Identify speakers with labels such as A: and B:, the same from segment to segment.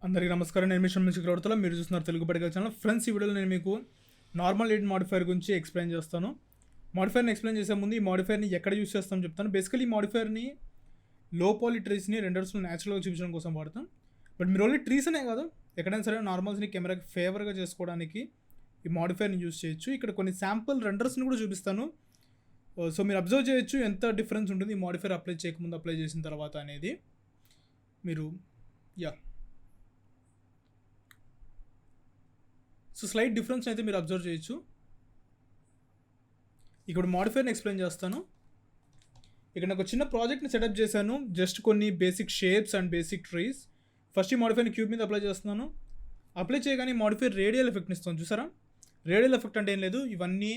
A: అందరికీ నమస్కారం. నేను మిషన్ మ్యూజిక్ రోడ్తో మీరు చూస్తున్నారు తెలుగు పడిగా ఛానల్. ఫ్రెండ్స్, ఈ వీడియోలో నేను మీకు నార్మల్ లీడ్ మాడిఫైర్ గురించి ఎక్స్ప్లెయిన్ చేస్తాను. మాడిఫైర్ని ఎక్స్ప్లెయిన్ చేసే ముందు ఈ మాడిఫైర్ని ఎక్కడ యూస్ చేస్తామో చెప్తాను. బేసికలీ ఈ మాడిఫైర్ని లో పాలీ ట్రీస్ని రెండర్స్లో న్యాచురల్గా చూపించడం కోసం వాడతాం. బట్ మీరు ఓన్లీ ట్రీస్ అనే కాదు, ఎక్కడైనా సరే నార్మల్స్ని కెమెరాకి ఫేవర్గా చేసుకోవడానికి ఈ మాడిఫైర్ని యూస్ చేయొచ్చు. ఇక్కడ కొన్ని శాంపుల్ రెండర్స్ని కూడా చూపిస్తాను. సో మీరు అబ్జర్వ్ చేయొచ్చు ఎంత డిఫరెన్స్ ఉంటుంది ఈ మాడిఫైర్ అప్లై చేయకముందు అప్లై చేసిన తర్వాత అనేది. మీరు సో స్లైట్ డిఫరెన్స్ అయితే మీరు అబ్జర్వ్ చేయొచ్చు. ఇక్కడ మాడిఫైర్ని ఎక్స్ప్లెయిన్ చేస్తాను. ఇక్కడ నాకు చిన్న ప్రాజెక్ట్ని సెటప్ చేశాను, జస్ట్ కొన్ని basic shapes and basic trees. First ఈ మాడిఫైర్ని క్యూబ్ మీద అప్లై చేస్తున్నాను. అప్లై చేయగానే మాడిఫైర్ రేడియల్ ఎఫెక్ట్ని ఇస్తాను. చూసారా, రేడియల్ ఎఫెక్ట్ అంటే ఏం లేదు, ఇవన్నీ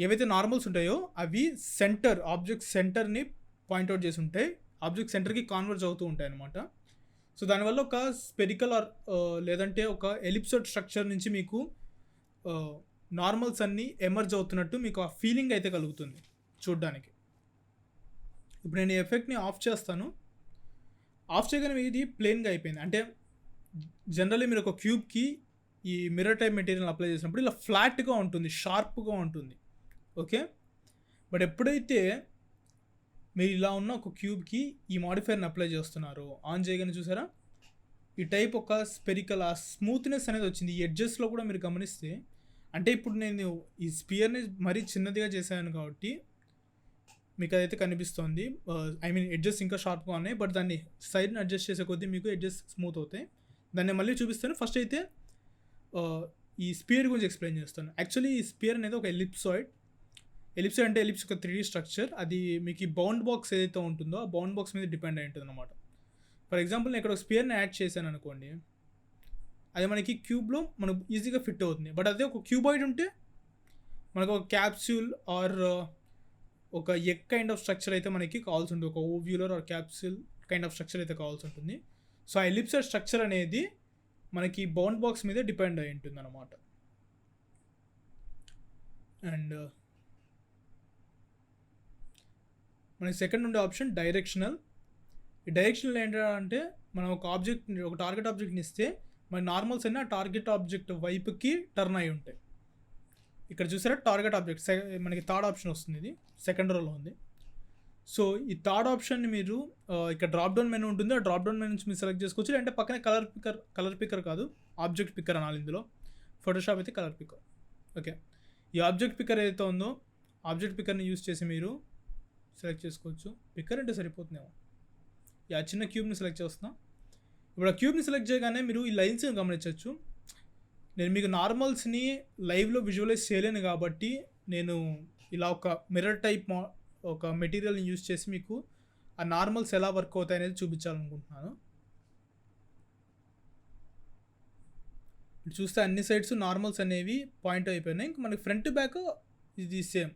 A: ఏవైతే నార్మల్స్ ఉంటాయో అవి సెంటర్ ఆబ్జెక్ట్ సెంటర్ని పాయింట్అవుట్ చేసి ఉంటాయి, ఆబ్జెక్ట్ సెంటర్కి కాన్వర్జ్ అవుతూ ఉంటాయి అన్నమాట. సో దానివల్ల ఒక స్పెరికల్ ఆర్ లేదంటే ఒక ఎలిప్సోడ్ స్ట్రక్చర్ నుంచి మీకు నార్మల్స్ అన్నీ ఎమర్జ్ అవుతున్నట్టు మీకు ఆ ఫీలింగ్ అయితే కలుగుతుంది చూడ్డానికి. ఇప్పుడు నేను ఈ ఎఫెక్ట్ని ఆఫ్ చేస్తాను. ఆఫ్ చేయగానే ఇది ప్లెయిన్గా అయిపోయింది. అంటే జనరల్లీ మీరు ఒక క్యూబ్కి ఈ మిర్రర్ టైప్ మెటీరియల్ అప్లై చేసినప్పుడు ఇలా ఫ్లాట్గా ఉంటుంది, షార్ప్గా ఉంటుంది, ఓకే. బట్ ఎప్పుడైతే మీరు ఇలా ఉన్న ఒక క్యూబ్కి ఈ మాడిఫైర్ని అప్లై చేస్తున్నారు, ఆన్ చేయగానే చూసారా ఈ టైప్ ఒక స్పెరికల్ ఆ స్మూత్నెస్ అనేది వచ్చింది. ఈ ఎడ్జెస్లో కూడా మీరు గమనిస్తే, అంటే ఇప్పుడు నేను ఈ స్పియర్ని మరీ చిన్నదిగా చేశాను కాబట్టి మీకు అదైతే కనిపిస్తుంది. ఐ మీన్ ఎడ్జెస్ ఇంకా షార్ప్గా ఉన్నాయి, బట్ దాన్ని సైడ్ని అడ్జస్ట్ చేసే కొద్దీ మీకు ఎడ్జెస్ స్మూత్ అవుతాయి. దాన్ని మళ్ళీ చూపిస్తాను. ఫస్ట్ అయితే ఈ స్పియర్ గురించి ఎక్స్ప్లెయిన్ చేస్తాను. యాక్చువల్లీ ఈ స్పియర్ అనేది ఒక ఎలిప్సాయిడ్ అంటే ఎలిప్స్ ఒక 3D స్ట్రక్చర్. అది మీకు ఈ బౌండ్ బాక్స్ ఏదైతే ఉంటుందో ఆ బౌండ్ బాక్స్ మీద డిపెండ్ అయి ఉంటుంది అనమాట. ఫర్ ఎగ్జాంపుల్ నేను ఇక్కడ ఒక స్పియర్ని యాడ్ చేశాను అనుకోండి, అది మనకి క్యూబ్లో మనకు ఈజీగా ఫిట్ అవుతుంది. బట్ అదే ఒక క్యూబాయిడ్ ఉంటే మనకు ఒక క్యాప్సూల్ ఆర్ ఒక ఎగ్ కైండ్ ఆఫ్ స్ట్రక్చర్ అయితే మనకి కావాల్సి ఉంటుంది, ఒక ovular or capsule kind of structure అయితే కావాల్సి ఉంటుంది. సో ఆ ఎలిప్సాయిడ్ స్ట్రక్చర్ అనేది మనకి బౌండ్ బాక్స్ మీద డిపెండ్ అయి ఉంటుంది అనమాట. అండ్ మనకి సెకండ్ ఉండే ఆప్షన్ డైరెక్షనల్. ఈ డైరెక్షనల్ ఏంటంటే మనం ఒక ఆబ్జెక్ట్ని, ఒక టార్గెట్ ఆబ్జెక్ట్ని ఇస్తే మన నార్మల్స్ అన్నీ ఆ టార్గెట్ ఆబ్జెక్ట్ వైపుకి టర్న్ అయి ఉంటాయి. ఇక్కడ చూసారా టార్గెట్ ఆబ్జెక్ట్ మనకి థర్డ్ ఆప్షన్ వస్తుంది, ఇది సెకండ్ రోలో ఉంది. సో ఈ థర్డ్ ఆప్షన్ని మీరు ఇక్కడ డ్రాప్ డౌన్ మెనూ ఉంటుంది, ఆ డ్రాప్ డౌన్ మెనూ నుంచి మీరు సెలెక్ట్ చేసుకోవచ్చు. అంటే పక్కనే కలర్ పిక్కర్ కాదు, ఆబ్జెక్ట్ పిక్కర్ అనాలి. ఇందులో ఫోటోషాప్ అయితే కలర్ పిక్కర్, ఓకే. ఈ ఆబ్జెక్ట్ పిక్కర్ ఏదైతే ఉందో ఆబ్జెక్ట్ పిక్కర్ని యూస్ చేసి మీరు సెలెక్ట్ చేసుకోవచ్చు. పిక్కర్ అంటే సరిపోతుందేమో. ఆ చిన్న క్యూబ్ని సెలెక్ట్ చేస్తున్నాం. ఇప్పుడు ఆ క్యూబ్ని సెలెక్ట్ చేయగానే మీరు ఈ లైన్స్ని గమనించవచ్చు. నేను మీకు నార్మల్స్ని లైవ్లో విజువలైజ్ చేయలేను కాబట్టి నేను ఇలా ఒక మిర్రర్ టైప్ ఒక మెటీరియల్ని యూజ్ చేసి మీకు ఆ నార్మల్స్ ఎలా వర్క్ అవుతాయి అనేది చూపించాలనుకుంటున్నాను. చూస్తే అన్ని సైడ్స్ నార్మల్స్ అనేవి పాయింట్ అయిపోయినాయి. ఇంక మనకి ఫ్రంట్ బ్యాక్ ఇది సేమ్.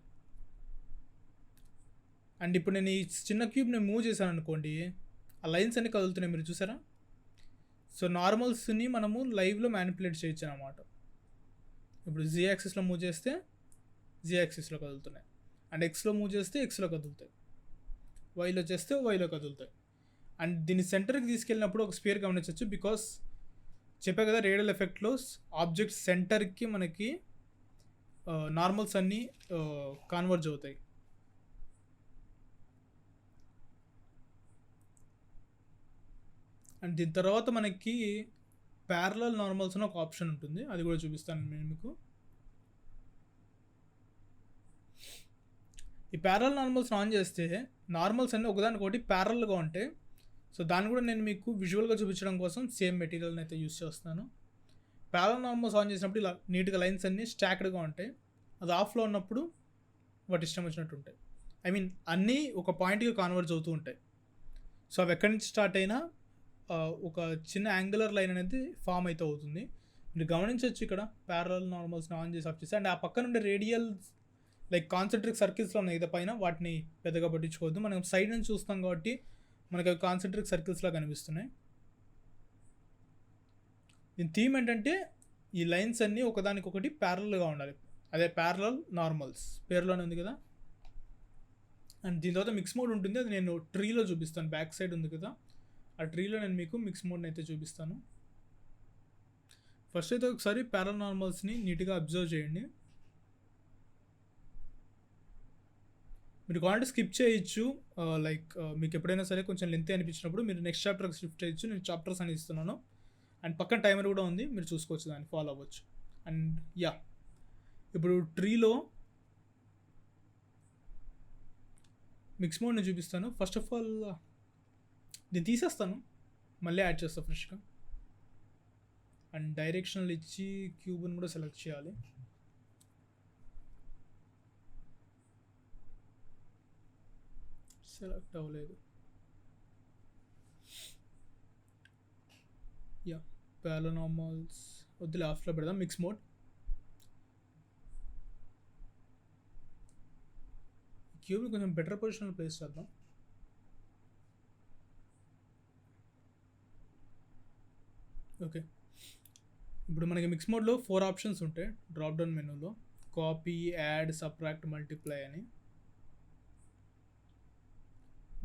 A: అండ్ ఇప్పుడు నేను ఈ చిన్న క్యూబ్ని మూవ్ చేశాను అనుకోండి, ఆ లైన్స్ అన్నీ కదులుతున్నాయి, మీరు చూసారా. సో నార్మల్స్ని మనము లైవ్లో మ్యానిపులేట్ చేయొచ్చు అన్నమాట. ఇప్పుడు జీ యాక్సిస్లో మూవ్ చేస్తే జీ యాక్సిస్లో కదులుతున్నాయి, అండ్ ఎక్స్లో మూవ్ చేస్తే ఎక్స్లో కదులుతాయి, వైలో చేస్తే వైలో కదులుతాయి. అండ్ దీన్ని సెంటర్కి తీసుకెళ్ళినప్పుడు ఒక స్పియర్ గమనించవచ్చు. బికాస్ చెప్పా కదా, రేడియల్ ఎఫెక్ట్లో ఆబ్జెక్ట్ సెంటర్కి మనకి నార్మల్స్ అన్నీ కాన్వర్జ్ అవుతాయి. అండ్ దీని తర్వాత మనకి ప్యారలల్ నార్మల్స్ అని ఒక ఆప్షన్ ఉంటుంది, అది కూడా చూపిస్తాను నేను మీకు. ఈ ప్యారలల్ నార్మల్స్ ఆన్ చేస్తే నార్మల్స్ అన్నీ ఒకదానికొకటి ప్యారల్గా ఉంటాయి. సో దాన్ని కూడా నేను మీకు విజువల్గా చూపించడం కోసం సేమ్ మెటీరియల్ని అయితే యూస్ చేస్తున్నాను. ప్యారలల్ నార్మల్స్ ఆన్ చేసినప్పుడు ఇలా నీట్గా లైన్స్ అన్నీ స్టాక్డ్గా ఉంటాయి. అది ఆఫ్లో ఉన్నప్పుడు వాటి ఇష్టం వచ్చినట్టు ఉంటాయి. ఐ మీన్ అన్నీ ఒక పాయింట్కి కాన్వర్జ్ అవుతూ ఉంటాయి. సో అవి ఎక్కడి నుంచి స్టార్ట్ అయినా ఒక చిన్న యాంగులర్ లైన్ అనేది ఫామ్ అయితే అవుతుంది. మీరు గమనించవచ్చు ఇక్కడ ప్యారలల్ నార్మల్స్ని ఆన్ చేసి ఆఫ్ చేసి. అండ్ ఆ పక్కన ఉండే రేడియల్ లైక్ కాన్సెంట్రిక్ సర్కిల్స్లో ఉన్నాయి కదా పైన, వాటిని పెద్దగా పట్టించుకోవద్దు. మనం సైడ్ నుంచి చూస్తాం కాబట్టి మనకి అవి కాన్సెంట్రిక్ సర్కిల్స్లా కనిపిస్తున్నాయి. దీని థీమ్ ఏంటంటే ఈ లైన్స్ అన్నీ ఒకదానికొకటి ప్యారలల్గా ఉండాలి. అదే ప్యారలల్ నార్మల్స్ పేరులోనే ఉంది కదా. అండ్ దీని తర్వాత మిక్స్ మోడ్ ఉంటుంది, అది నేను ట్రీలో చూపిస్తాను. బ్యాక్ సైడ్ ఉంది కదా, ఆ ట్రీలో నేను మీకు మిక్స్ మోడ్ని అయితే చూపిస్తాను. ఫస్ట్ అయితే ఒకసారి పారానార్మల్స్ని నీట్గా అబ్జర్వ్ చేయండి. మీరు కావాలంటే స్కిప్ చేయొచ్చు. లైక్ మీకు ఎప్పుడైనా సరే కొంచెం లెంత్ అనిపించినప్పుడు మీరు నెక్స్ట్ చాప్టర్కి షిఫ్ట్ చేయొచ్చు. నేను చాప్టర్స్ అని ఇస్తున్నాను అండ్ పక్కన టైమర్ కూడా ఉంది, మీరు చూసుకోవచ్చు, దాన్ని ఫాలో అవ్వచ్చు. అండ్ యా, ఇప్పుడు ట్రీలో మిక్స్ మోడ్ని చూపిస్తాను. ఫస్ట్ ఆఫ్ ఆల్ దీన్ని తీసేస్తాను, మళ్ళీ యాడ్ చేస్తాను ఫ్రెష్గా. అండ్ డైరెక్షనల్ ఇచ్చి క్యూబ్ని కూడా సెలెక్ట్ చేయాలి. సెలెక్ట్ అవ్వలేదు. యా, పారానార్మల్స్ వద్దులే, ఆఫ్లో పెడదాం. మిక్స్ మోడ్ క్యూబ్ని కొంచెం బెటర్ పొజిషన్లో ప్లేస్ చేద్దాం. ఓకే, ఇప్పుడు మనకి మిక్స్ మోడ్లో 4 ఆప్షన్స్ ఉంటాయి డ్రాప్ డౌన్ మెనూలో. కాపీ, యాడ్, సబ్ట్రాక్ట్, మల్టిప్లై అని.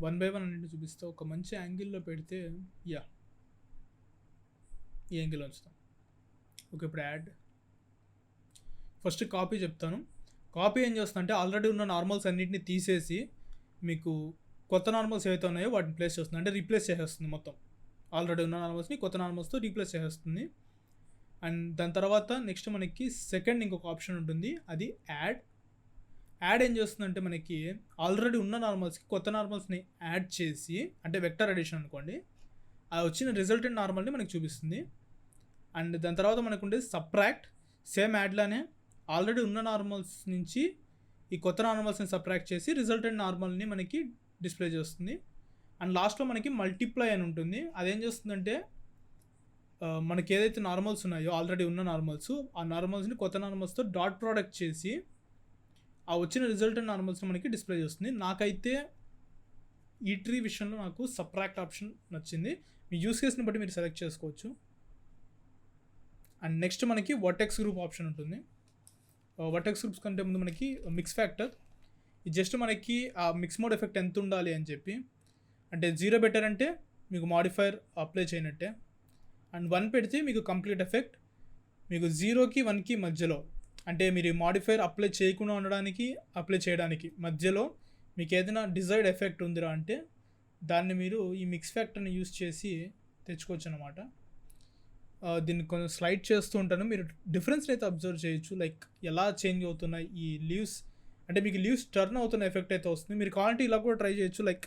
A: 1 by 1 అన్నింటి చూపిస్తే ఒక మంచి యాంగిల్లో పెడితే యా, ఈ యాంగిల్ ఉంచుతాం. ఓకే, ఇప్పుడు యాడ్. ఫస్ట్ కాపీ చెప్తాను. కాపీ ఏం చేస్తుందంటే ఆల్రెడీ ఉన్న నార్మల్స్ అన్నింటినీ తీసేసి మీకు కొత్త నార్మల్స్ ఏవైతే ఉన్నాయో వాటిని ప్లేస్ చేస్తుంది, అంటే రీప్లేస్ చేసేస్తుంది. మొత్తం ఆల్రెడీ ఉన్న నార్మల్స్ని కొత్త నార్మల్స్తో రీప్లేస్ చేసేస్తుంది. అండ్ దాని తర్వాత నెక్స్ట్ మనకి సెకండ్ ఇంకొక ఆప్షన్ ఉంటుంది, అది యాడ్. యాడ్ ఏం చేస్తుందంటే మనకి ఆల్రెడీ ఉన్న నార్మల్స్కి కొత్త నార్మల్స్ని యాడ్ చేసి, అంటే వెక్టర్ అడిషన్ అనుకోండి, ఆ వచ్చిన రిజల్టెంట్ నార్మల్ని మనకి చూపిస్తుంది. అండ్ దాని తర్వాత మనకు ఉండేది సబ్ట్రాక్ట్. సేమ్ యాడ్లానే ఆల్రెడీ ఉన్న నార్మల్స్ నుంచి ఈ కొత్త నార్మల్స్ని సబ్ట్రాక్ట్ చేసి రిజల్టెంట్ నార్మల్ని మనకి డిస్ప్లే చేస్తుంది. అండ్ లాస్ట్లో మనకి మల్టిప్లై అని ఉంటుంది. అదేం చేస్తుందంటే మనకి ఏదైతే నార్మల్స్ ఉన్నాయో ఆల్రెడీ ఉన్న నార్మల్స్, ఆ నార్మల్స్ని కొత్త నార్మల్స్తో డాట్ ప్రోడక్ట్ చేసి ఆ వచ్చిన రిజల్టెంట్ నార్మల్స్ని మనకి డిస్ప్లే చేస్తుంది. నాకైతే ఈ ట్రీ విషయంలో నాకు సబ్ట్రాక్ట్ ఆప్షన్ నచ్చింది. మీ యూస్ కేస్ని బట్టి మీరు సెలెక్ట్ చేసుకోవచ్చు. అండ్ నెక్స్ట్ మనకి వర్టెక్స్ గ్రూప్ ఆప్షన్ ఉంటుంది. వర్టెక్స్ గ్రూప్స్ కంటే ముందు మనకి మిక్స్ ఫ్యాక్టర్. ఇది జస్ట్ మనకి ఆ మిక్స్ మోడ్ ఎఫెక్ట్ ఎంత ఉండాలి అని చెప్పి, అంటే 0 బెటర్ అంటే మీకు మాడిఫైర్ అప్లై చేయనట్టే. అండ్ 1 పెడితే మీకు కంప్లీట్ ఎఫెక్ట్. మీకు 0కి 1కి మధ్యలో, అంటే మీరు మాడిఫైర్ అప్లై చేయకుండా ఉండడానికి అప్లై చేయడానికి మధ్యలో మీకు ఏదైనా డిజైర్డ్ ఎఫెక్ట్ ఉందిరా అంటే దాన్ని మీరు ఈ మిక్స్ ఫ్యాక్టర్ని యూస్ చేసి తెచ్చుకోవచ్చు అనమాట. దీన్ని కొంచెం స్లైడ్ చేస్తూ ఉంటాను, మీరు డిఫరెన్స్ని అయితే అబ్జర్వ్ చేయొచ్చు. లైక్ ఎలా చేంజ్ అవుతున్నాయి ఈ లీవ్స్, అంటే మీకు లీవ్స్ టర్న్ అవుతున్న ఎఫెక్ట్ అయితే వస్తుంది. మీరు కావాలంటే ఇలా కూడా ట్రై చేయొచ్చు, లైక్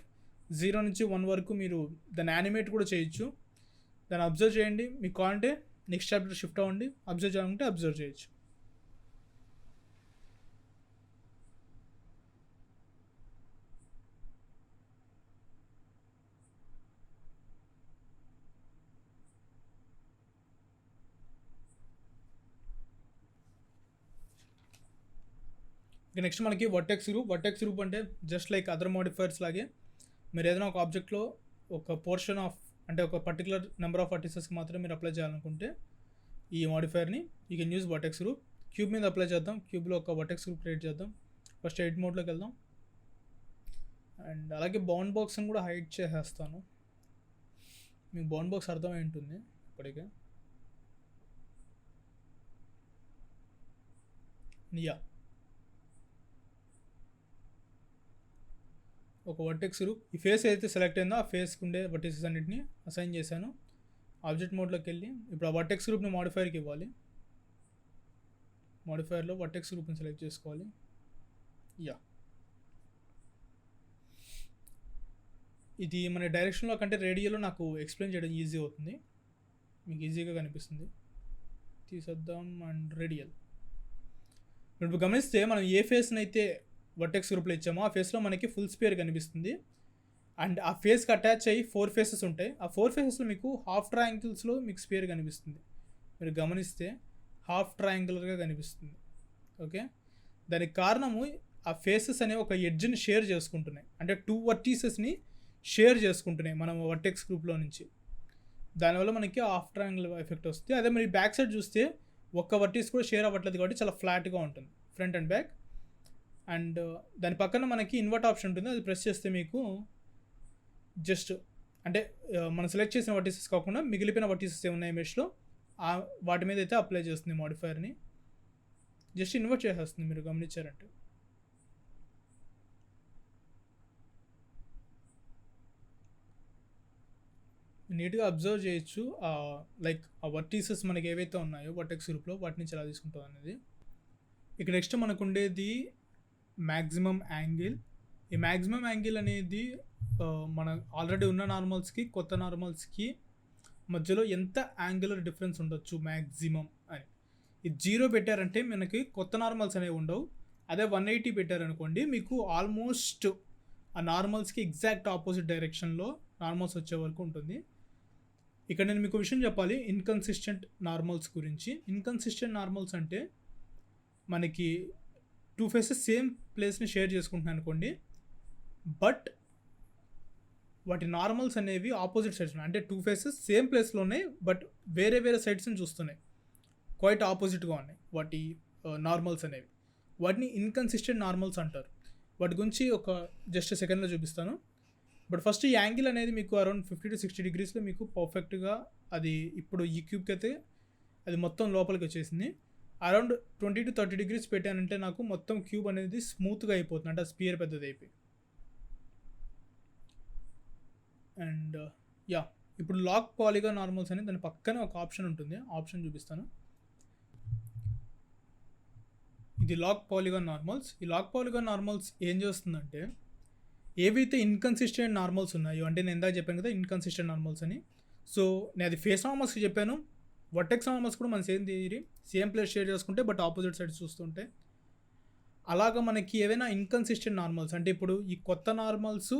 A: 0 నుంచి 1 వరకు మీరు దాన్ని యానిమేట్ కూడా చేయొచ్చు. దాన్ని అబ్జర్వ్ చేయండి. మీకు కావాలంటే నెక్స్ట్ చాప్టర్ షిఫ్ట్ అవ్వండి, అబ్జర్వ్ చేయాలంటే అబ్జర్వ్ చేయొచ్చు. ఇక నెక్స్ట్ మనకి వర్టెక్స్ గ్రూప్. వర్టెక్స్ గ్రూప్ అంటే జస్ట్ లైక్ అదర్ మోడిఫైర్స్ లాగే మీరు ఏదైనా ఒక ఆబ్జెక్ట్లో ఒక పోర్షన్ ఆఫ్, అంటే ఒక పర్టికులర్ నెంబర్ ఆఫ్ వర్టిసెస్కి మాత్రమే మీరు అప్లై చేయాలనుకుంటే ఈ మోడిఫైర్ని you can use vertex group. Cube మీద అప్లై చేద్దాం. క్యూబ్లో ఒక వర్టెక్స్ గ్రూప్ క్రియేట్ చేద్దాం. ఫస్ట్ ఎడిట్ మోడ్లోకి వెళ్దాం. అండ్ అలాగే బౌండ్ బాక్స్ని కూడా హైడ్ చేసేస్తాను. మీకు బౌండ్ బాక్స్ అర్థమై ఉంటుంది ఇప్పటికే. యా, ఒక వర్టెక్స్ గ్రూప్, ఈ ఫేస్ ఏదైతే సెలెక్ట్ అయిందో ఆ ఫేస్కి ఉండే వర్టిసెస్ అన్నింటినీ అసైన్ చేశాను. ఆబ్జెక్ట్ మోడ్లోకి వెళ్ళి ఇప్పుడు ఆ వర్టెక్స్ గ్రూప్ని మాడిఫైర్కి ఇవ్వాలి. మాడిఫైర్లో వర్టెక్స్ గ్రూప్ని సెలెక్ట్ చేసుకోవాలి. యా, ఇది మన డైరెక్షన్లో కంటే రేడియోలో నాకు ఎక్స్ప్లెయిన్ చేయడం ఈజీ అవుతుంది, మీకు ఈజీగా కనిపిస్తుంది. తీసేద్దాం. And radial. ఇప్పుడు గమనిస్తే మనం ఏ ఫేస్ని అయితే వర్టెక్స్ గ్రూప్లో ఇచ్చామో ఆ ఫేస్లో మనకి ఫుల్ స్పియర్ కనిపిస్తుంది. అండ్ ఆ ఫేస్కి అటాచ్ అయ్యి 4 ఫేసెస్ ఉంటాయి. ఆ 4 ఫేసెస్లో మీకు హాఫ్ ట్రయాంగిల్స్లో మీకు స్పియర్ కనిపిస్తుంది. మీరు గమనిస్తే హాఫ్ ట్రయాంగులర్గా కనిపిస్తుంది. ఓకే, దానికి కారణము ఆ ఫేసెస్ అనేవి ఒక ఎడ్జ్ని షేర్ చేసుకుంటున్నాయి, అంటే 2 వర్టిసెస్ని షేర్ చేసుకుంటున్నాయి మనం వర్టెక్స్ గ్రూప్లో నుంచి. దానివల్ల మనకి హాఫ్ ట్రయాంగిల్ ఎఫెక్ట్ వస్తుంది. అదే మరి బ్యాక్ సైడ్ చూస్తే ఒక్క వర్టిస్ కూడా షేర్ అవ్వట్లేదు కాబట్టి చాలా ఫ్లాట్గా ఉంటుంది ఫ్రంట్ అండ్ బ్యాక్. అండ్ దాని పక్కన మనకి ఇన్వర్ట్ ఆప్షన్ ఉంటుంది, అది ప్రెస్ చేస్తే మీకు జస్ట్ అంటే మనం సెలెక్ట్ చేసిన వర్టిసెస్ కాకుండా మిగిలిపోయిన వర్టిసెస్ ఏమున్నాయి మెష్లో వాటి మీద అయితే అప్లై చేస్తుంది మోడిఫైయర్ని. జస్ట్ ఇన్వర్ట్ చేసేస్తుంది మీరు గమనించారంటే. నీట్గా అబ్జర్వ్ చేయొచ్చు లైక్ ఆ వర్టీసెస్ మనకి ఏవైతే ఉన్నాయో వర్టెక్స్ గ్రూప్లో వాటి నుంచి ఎలా తీసుకుంటాం అనేది. ఇక నెక్స్ట్ మనకు ఉండేది మ్యాక్సిమం యాంగిల్. ఈ మ్యాక్సిమం యాంగిల్ అనేది మన ఆల్రెడీ ఉన్న నార్మల్స్కి కొత్త నార్మల్స్కి మధ్యలో ఎంత యాంగులర్ డిఫరెన్స్ ఉండొచ్చు మ్యాక్సిమం అని. ఇది 0 పెట్టారంటే మనకి కొత్త నార్మల్స్ అనేవి ఉండవు. అదే 180 పెట్టారనుకోండి మీకు ఆల్మోస్ట్ ఆ నార్మల్స్కి ఎగ్జాక్ట్ ఆపోజిట్ డైరెక్షన్లో నార్మల్స్ వచ్చే వరకు ఉంటుంది. ఇక్కడ నేను మీకు విషయం చెప్పాలి ఇన్కన్సిస్టెంట్ నార్మల్స్ గురించి. ఇన్కన్సిస్టెంట్ నార్మల్స్ అంటే మనకి 2 ఫేసెస్ సేమ్ ప్లేస్ని షేర్ చేసుకుంటున్నాను అనుకోండి, బట్ వాటి నార్మల్స్ అనేవి ఆపోజిట్ సైడ్స్ ఉన్నాయి. అంటే 2 ఫేసెస్ సేమ్ ప్లేస్లో ఉన్నాయి బట్ వేరే వేరే సైడ్స్ని చూస్తున్నాయి, క్వైట్ ఆపోజిట్గా ఉన్నాయి వాటి నార్మల్స్ అనేవి. వాటిని ఇన్కన్సిస్టెంట్ నార్మల్స్ అంటారు. వాటి గురించి ఒక జస్ట్ సెకండ్లో చూపిస్తాను. బట్ ఫస్ట్ ఈ యాంగిల్ అనేది మీకు అరౌండ్ 50 to 60 degreesలో మీకు పర్ఫెక్ట్గా అది ఇప్పుడు ఈ క్యూబ్కి అయితే అది మొత్తం లోపలికి వచ్చేసింది. అరౌండ్ 20 to 30 degrees పెట్టానంటే నాకు మొత్తం క్యూబ్ అనేది స్మూత్గా అయిపోతుంది, అంటే స్పియర్ పెద్దది అయిపోయి. అండ్ ఇప్పుడు లాక్ పాలిగాన్ నార్మల్స్ అనేది దాని పక్కనే ఒక ఆప్షన్ ఉంటుంది, ఆప్షన్ చూపిస్తాను. ఇది లాక్ పాలిగాన్ నార్మల్స్. ఈ లాక్ పాలిగాన్ నార్మల్స్ ఏం చేస్తుందంటే ఏవైతే ఇన్కన్సిస్టెంట్ నార్మల్స్ ఉన్నాయో, అంటే నేను ఇందాక చెప్పాను కదా ఇన్కన్సిస్టెంట్ నార్మల్స్ అని. సో నేను అది ఫేస్ నార్మల్స్కి చెప్పాను, వర్టెక్స్ నార్మల్స్ కూడా మన same theory, same place share చేసుకుంటే బట్ ఆపోజిట్ సైడ్స్ చూస్తుంటే. అలాగా మనకి ఏవైనా ఇన్కన్సిస్టెంట్ నార్మల్స్ అంటే ఇప్పుడు ఈ కొత్త నార్మల్స్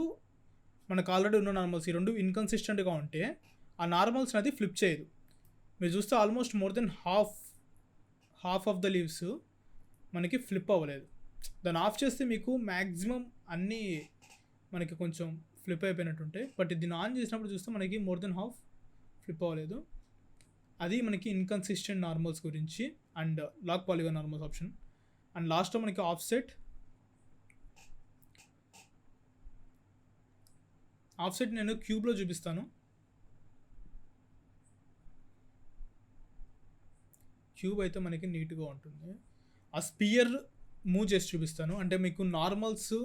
A: మనకు ఆల్రెడీ ఉన్న నార్మల్స్ ఈ రెండు ఇన్కన్సిస్టెంట్గా ఉంటే ఆ నార్మల్స్ అనేది ఫ్లిప్ చేయదు. మీరు చూస్తే almost more than half of the leaves మనకి ఫ్లిప్ అవ్వలేదు. దాన్ని ఆఫ్ చేస్తే మీకు మ్యాక్సిమం అన్నీ మనకి కొంచెం ఫ్లిప్ అయిపోయినట్టు ఉంటాయి. బట్ దీన్ని ఆన్ చేసినప్పుడు చూస్తే మనకి మోర్ దెన్ హాఫ్ ఫ్లిప్ అవ్వలేదు. అది మనకి ఇన్కన్సిస్టెంట్ నార్మల్స్ గురించి and lock polygon normals option. And లాస్ట్లో మనకి ఆఫ్సెట్ నేను క్యూబ్లో చూపిస్తాను. క్యూబ్ అయితే మనకి నీట్గా ఉంటుంది. ఆ స్పియర్ మూవ్ చేసి చూపిస్తాను. అంటే మీకు నార్మల్స్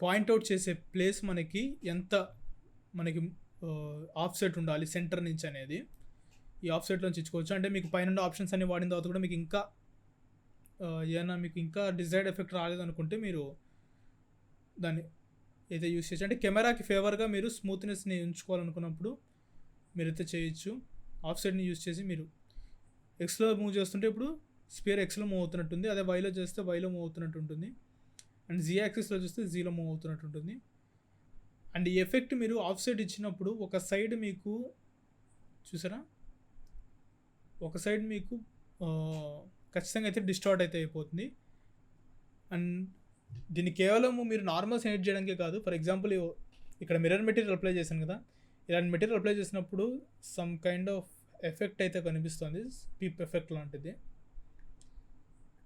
A: పాయింట్అవుట్ చేసే ప్లేస్ మనకి ఎంత మనకి ఆఫ్సెట్ ఉండాలి సెంటర్ నుంచి అనేది ఈ ఆఫ్సెట్లోంచి ఇచ్చుకోవచ్చు. అంటే మీకు పైన ఆప్షన్స్ అన్ని వాడిన తర్వాత కూడా మీకు ఇంకా ఏమైనా మీకు ఇంకా డిజైర్డ్ ఎఫెక్ట్ రాలేదనుకుంటే మీరు దాన్ని అయితే యూస్ చేయొచ్చు. అంటే కెమెరాకి ఫేవర్గా మీరు స్మూత్నెస్ని ఉంచుకోవాలనుకున్నప్పుడు మీరైతే చేయొచ్చు. ఆఫ్సెట్ని యూస్ చేసి మీరు ఎక్స్లో మూవ్ చేస్తుంటే ఇప్పుడు స్పియర్ ఎక్స్లో మూవ్ అవుతున్నట్టుంది, అదే వైలో చేస్తే వైలో మూవ్ అవుతున్నట్టు ఉంటుంది. అండ్ జీ యాక్సిస్లో చూస్తే జీలో మూవ్ అవుతున్నట్టు ఉంటుంది. అండ్ ఈ ఎఫెక్ట్ మీరు ఆఫ్సెట్ ఇచ్చినప్పుడు ఒక సైడ్ మీకు చూసారా, ఒక సైడ్ మీకు ఖచ్చితంగా అయితే డిస్టార్ట్ అయితే అయిపోతుంది. అండ్ దీన్ని కేవలం మీరు నార్మల్స్ ఎడిట్ చేయడానికే కాదు. ఫర్ ఎగ్జాంపుల్ ఇక్కడ మిర్రర్ మెటీరియల్ అప్లై చేశాను కదా, ఇలాంటి మెటీరియల్ అప్లై చేసినప్పుడు సమ్ కైండ్ ఆఫ్ ఎఫెక్ట్ అయితే కనిపిస్తుంది, పీప్ ఎఫెక్ట్ లాంటిది.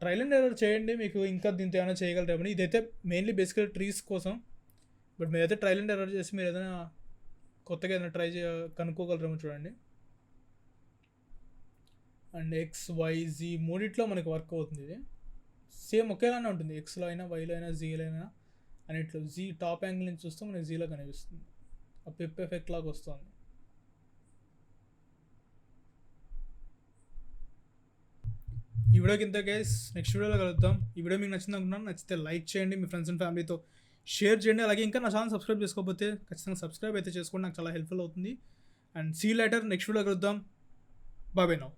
A: ట్రయల్ అండ్ ఎర్రర్ చేయండి, మీకు ఇంకా దీంతో ఏమైనా చేయగలరేమని. ఇదైతే మెయిన్లీ బేసికల్ ట్రీస్ కోసం, బట్ మీరైతే ట్రయల్ అండ్ ఎర్రర్ చేసి మీరు ఏదైనా కొత్తగా ఏదైనా కనుక్కోగలరేమో చూడండి. అండ్ ఎక్స్ వై జీ మూడిట్లో మనకి వర్క్ అవుతుంది. ఇది సేమ్ ఒకేలానే ఉంటుంది, ఎక్స్లో అయినా వైలో అయినా జీలో అయినా అన్నిట్లో. జీ టాప్ యాంగిల్ నుంచి చూస్తే మనకి జీలో కనిపిస్తుంది, ఆ పిప్ ఎఫెక్ట్ లాగా వస్తుంది. ఈ వీడియోకి ఇంత గైస్, నెక్స్ట్ వీడియోలో కలుద్దాం. ఈ వీడియో మీకు నచ్చింది అనుకుంటున్నాను. నచ్చితే లైక్ చేయండి, మీ ఫ్రెండ్స్ అండ్ ఫ్యామిలీతో షేర్ చేయండి. అలాగే ఇంకా నా ఛానల్ సబ్స్క్రైబ్ చేసుకోకపోతే ఖచ్చితంగా సబ్స్క్రైబ్ అయితే చేసుకోండి, నాకు చాలా హెల్ప్ఫుల్ అవుతుంది. And see later, next video కలుద్దాం. Bye now.